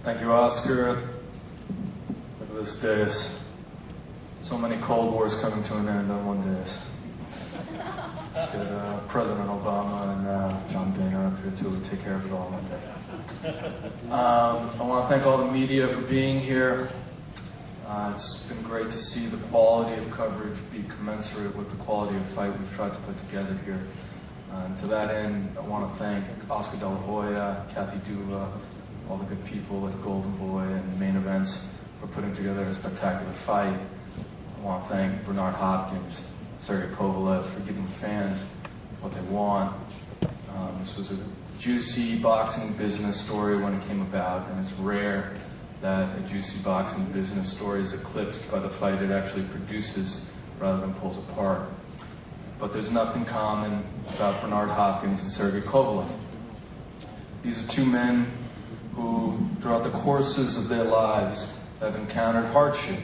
Thank you, Oscar. Look at this dais. So many Cold Wars coming to an end on one dais. Get President Obama and John Boehner up here too. We take care of it all one day. I want to thank all the media for being here. It's been great to see the quality of coverage be commensurate with the quality of fight we've tried to put together here. And to that end, I want to thank Oscar De La Hoya, Kathy Duva, all the good people at Golden Boy and Main Events for putting together a spectacular fight. I want to thank Bernard Hopkins, Sergey Kovalev for giving fans what they want. This was a juicy boxing business story when it came about, and it's rare that a juicy boxing business story is eclipsed by the fight it actually produces rather than pulls apart. But there's nothing common about Bernard Hopkins and Sergey Kovalev. These are two men who, throughout the courses of their lives, have encountered hardship,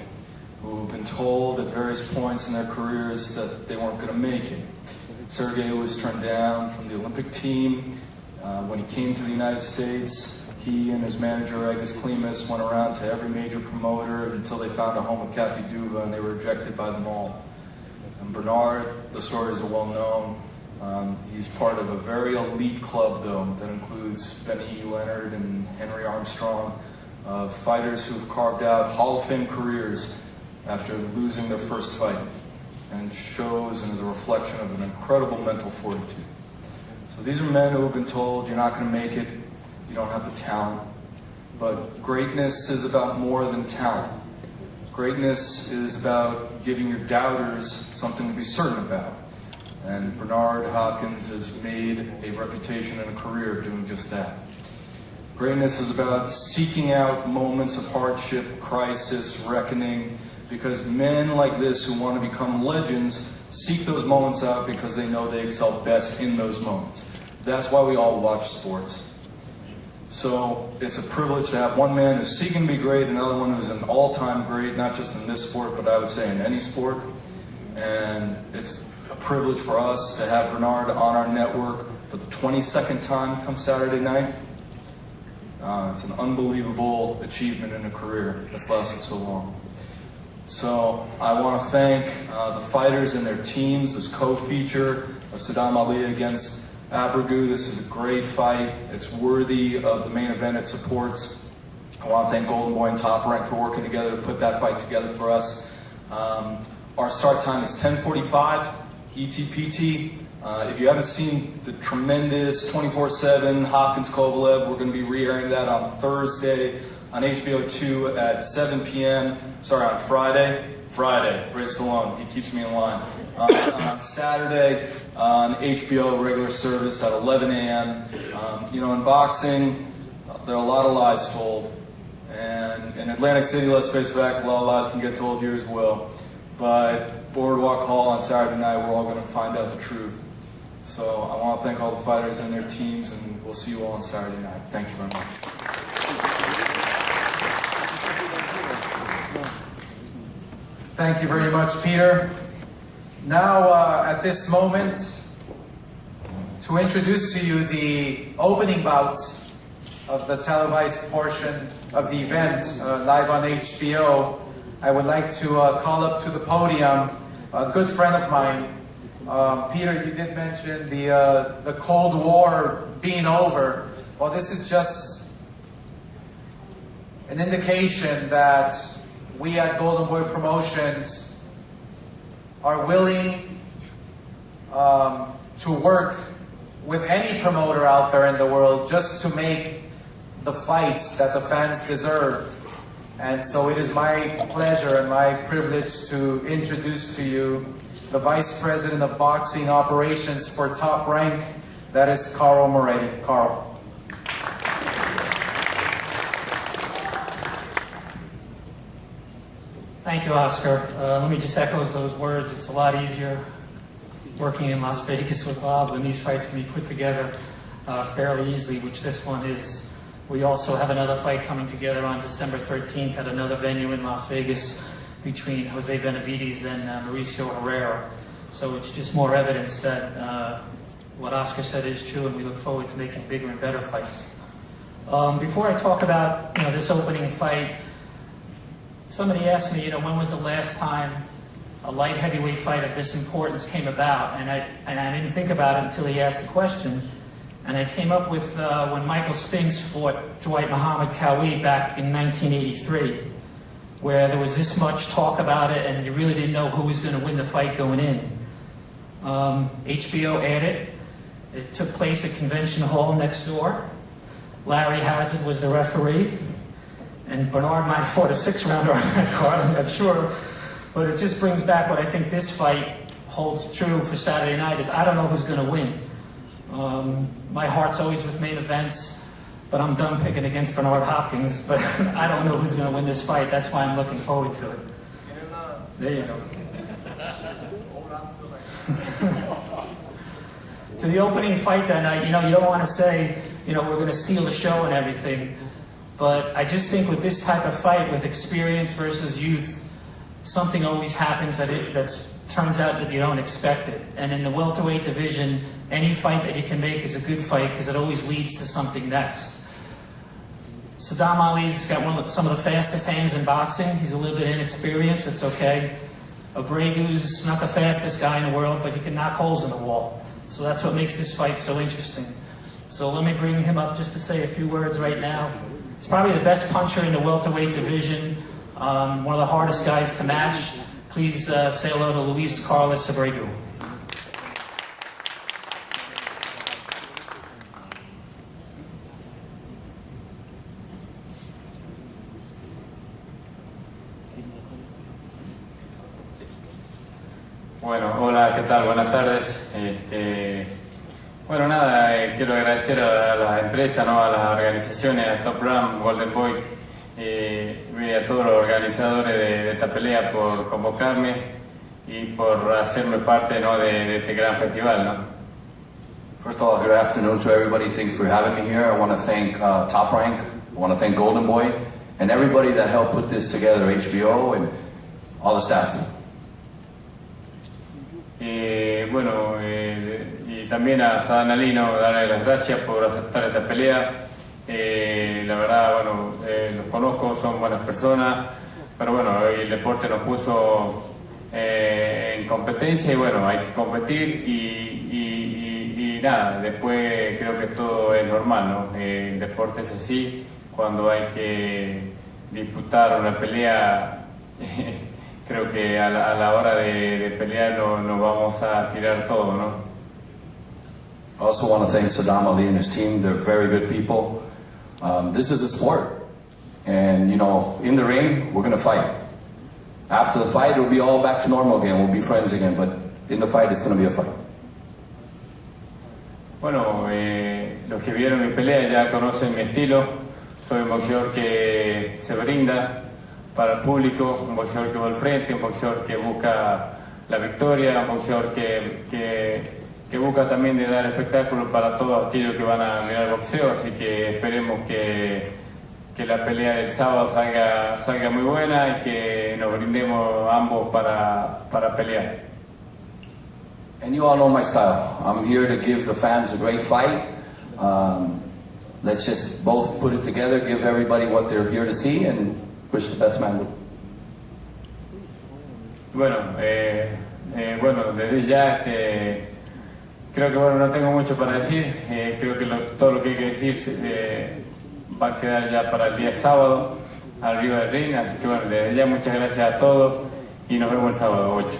who have been told at various points in their careers that they weren't going to make it. Sergey was turned down from the Olympic team. When he came to the United States, he and his manager, Egis Klimas, went around to every major promoter until they found a home with Kathy Duva, and they were rejected by them all. And Bernard, the stories are well known. He's part of a very elite club, though, that includes Benny E. Leonard and Henry Armstrong, fighters who have carved out Hall of Fame careers after losing their first fight, and shows and is a reflection of an incredible mental fortitude. So these are men who have been told, you're not going to make it, you don't have the talent. But greatness is about more than talent. Greatness is about giving your doubters something to be certain about. And Bernard Hopkins has made a reputation and a career of doing just that. Greatness is about seeking out moments of hardship, crisis, reckoning, because men like this who want to become legends seek those moments out because they know they excel best in those moments. That's why we all watch sports. So it's a privilege to have one man who's seeking to be great, another one who's an all-time great, not just in this sport, but I would say in any sport. And it's a privilege for us to have Bernard on our network for the 22nd time come Saturday night. It's an unbelievable achievement in a career that's lasted so long. So I want to thank the fighters and their teams. This co-feature of Saddam Ali against Abregu. This is a great fight. It's worthy of the main event it supports. I want to thank Golden Boy and Top Rank for working together to put that fight together for us. Our start time is 10:45 ETPT. If you haven't seen the tremendous 24/7 Hopkins Kovalev, we're going to be re-airing that on Thursday on HBO 2 at 7 p.m. Sorry, on Friday. Ray Stallone, he keeps me in line. On Saturday on HBO regular service at 11 a.m. In boxing, there are a lot of lies told. And in Atlantic City, let's face facts, a lot of lies can get told here as well. But Boardwalk Hall on Saturday night, we're all going to find out the truth. So I want to thank all the fighters and their teams, and we'll see you all on Saturday night. Thank you very much. Thank you very much, Peter. Now, at this moment, to introduce to you the opening bout of the televised portion of the event, live on HBO, I would like to call up to the podium a good friend of mine. Peter, you did mention the Cold War being over. Well, this is just an indication that we at Golden Boy Promotions are willing to work with any promoter out there in the world just to make the fights that the fans deserve. And so it is my pleasure and my privilege to introduce to you the Vice President of Boxing Operations for Top Rank, that is Carl Moretti. Carl. Thank you, Oscar. Let me just echo those words. It's a lot easier working in Las Vegas with Bob when these fights can be put together fairly easily, which this one is. We also have another fight coming together on December 13th at another venue in Las Vegas between Jose Benavides and Mauricio Herrera. So it's just more evidence that what Oscar said is true, and we look forward to making bigger and better fights. Before I talk about this opening fight, somebody asked me when was the last time a light heavyweight fight of this importance came about, and I didn't think about it until he asked the question, and I came up with when Michael Spinks fought Dwight Muhammad Qawi back in 1983, where there was this much talk about it and you really didn't know who was going to win the fight going in. HBO aired it. It took place at Convention Hall next door. Larry Hazard was the referee, and Bernard might have fought a 6-rounder on that card, I'm not sure. But it just brings back what I think this fight holds true for Saturday night is I don't know who's going to win. My heart's always with main events, but I'm done picking against Bernard Hopkins, but I don't know who's going to win this fight. That's why I'm looking forward to it. There you go. To the opening fight that night, you don't want to say, we're going to steal the show and everything, but I just think with this type of fight, with experience versus youth, something always happens that turns out that you don't expect it. And in the welterweight division, any fight that you can make is a good fight because it always leads to something next. Saddam Ali's got some of the fastest hands in boxing. He's a little bit inexperienced, it's okay. Abregu's not the fastest guy in the world, but he can knock holes in the wall. So that's what makes this fight so interesting. So let me bring him up just to say a few words right now. He's probably the best puncher in the welterweight division, one of the hardest guys to match. Please say hello to Luis Carlos Abregu. Bueno, hola, ¿qué tal? Buenas tardes. Bueno, nada, quiero agradecer a las empresas, a las organizaciones, a Top Rank, Golden Boy, y a todos los organizadores de esta pelea por convocarme y por hacerme parte de este gran festival. First of all, good afternoon to everybody. Thanks for having me here. I want to thank Top Rank, I want to thank Golden Boy, and everybody that helped put this together, HBO and all the staff. Bueno, y también a Saddam Ali, darle las gracias por aceptar esta pelea. La verdad, bueno, los conozco, son buenas personas, pero bueno, hoy el deporte nos puso en competencia y bueno, hay que competir y nada, después creo que todo es normal, el deporte es así, cuando hay que disputar una pelea, creo que a la hora de pelear nos vamos a tirar todo, I also want to thank Saddam Ali and his team. They're very good people. This is a sport, and in the ring we're going to fight. After the fight it'll be all back to normal again, we'll be friends again, but in the fight it's going to be a fight. Bueno, los que vieron mi pelea ya conocen mi estilo. Soy un boxeador que se brinda para el público, un boxeador que va al frente, un boxeador que busca la victoria, un boxeador que busca también de dar espectáculo para todos aquellos que van a mirar boxeo, así que esperemos que la pelea del sábado salga muy buena y que nos brindemos ambos para pelear. And you all know my style. I'm here to give the fans a great fight. Let's just both put it together, give everybody what they're here to see, and wish the best man. Bueno, desde ya creo que no tengo mucho para decir. Creo que todo lo que hay que decir va a quedar ya para el día sábado arriba del ring, así que bueno, desde ya muchas gracias a todos y nos vemos el sábado 8.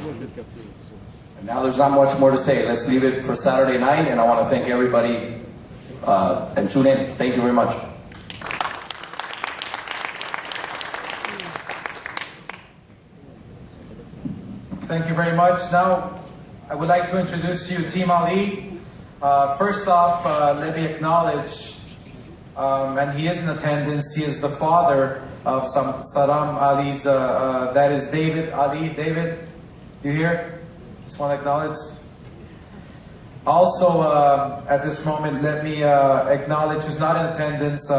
And now there's not much more to say. Let's leave it for Saturday night, and I want to thank everybody and tune in. Thank you very much. Thank you very much. Now, I would like to introduce you Team Ali. First off, let me acknowledge, and he is in attendance, he is the father of Saddam Ali's, that is David Ali. David, you here? Just want to acknowledge. Also, at this moment, let me acknowledge who's not in attendance,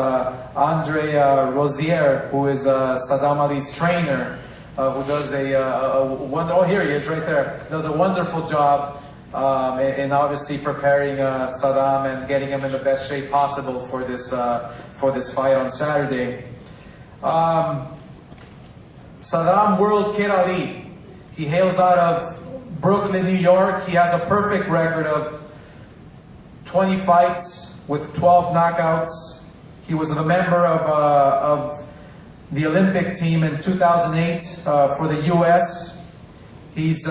Andre Rosier, who is Saddam Ali's trainer, who does oh, here he is right there, does a wonderful job. and obviously preparing Saddam and getting him in the best shape possible for this fight on Saturday. Saddam World Kid Ali. He hails out of Brooklyn, New York. He has a perfect record of 20 fights with 12 knockouts. He was a member of the Olympic team in 2008 for the U.S. He's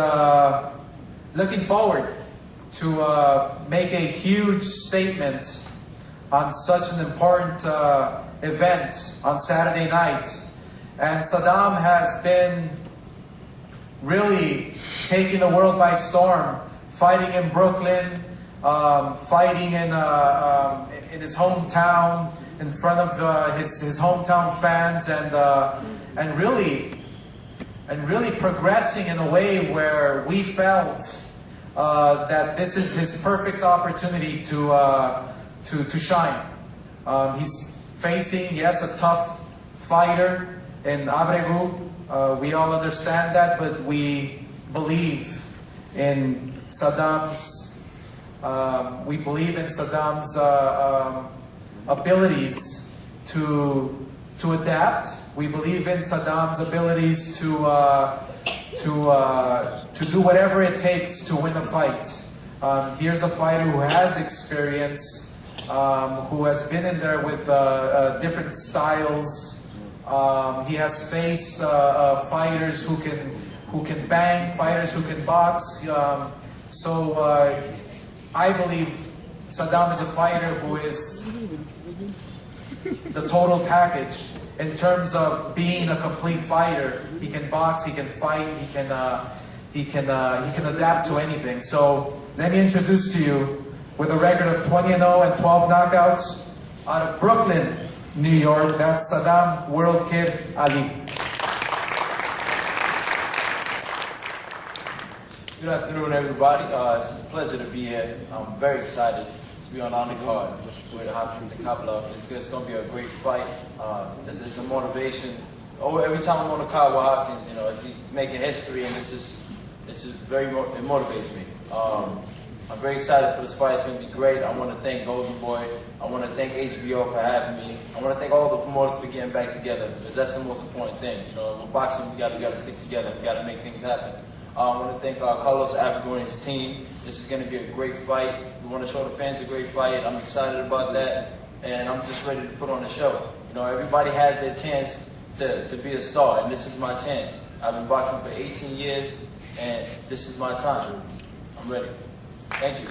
looking forward to make a huge statement on such an important event on Saturday night. And Saddam has been really taking the world by storm, fighting in Brooklyn, fighting in his hometown, in front of his hometown fans, and really progressing in a way where we felt that this is his perfect opportunity to shine. He's facing, yes, a tough fighter in Abregu. We all understand that, but we believe in Saddam's abilities to adapt. We believe in Saddam's abilities to do whatever it takes to win a fight. Here's a fighter who has experience, who has been in there with different styles. He has faced fighters who can bang, fighters who can box. So I believe Saddam is a fighter who is the total package in terms of being a complete fighter. He can box, he can fight, he can adapt to anything. So let me introduce to you, with a record of 20-0 and 12 knockouts, out of Brooklyn, New York, that's Saddam World Kid Ali. Good afternoon, everybody. It's a pleasure to be here. I'm very excited to be on the card with Hopkins and Kopilov. It's going to be a great fight. It's a motivation. Every time I'm on the card with Hopkins, you know, he's making history, and it's just it motivates me. I'm very excited for this fight. It's going to be great. I want to thank Golden Boy. I want to thank HBO for having me. I want to thank all the promoters for getting back together, because that's the most important thing. You know, with boxing, we got to stick together. We got to make things happen. I want to thank Carlos Abregu and his team. This is going to be a great fight. We want to show the fans a great fight. I'm excited about that, and I'm just ready to put on a show. You know, everybody has their chance to be a star, and this is my chance. I've been boxing for 18 years, and this is my time. I'm ready. Thank you.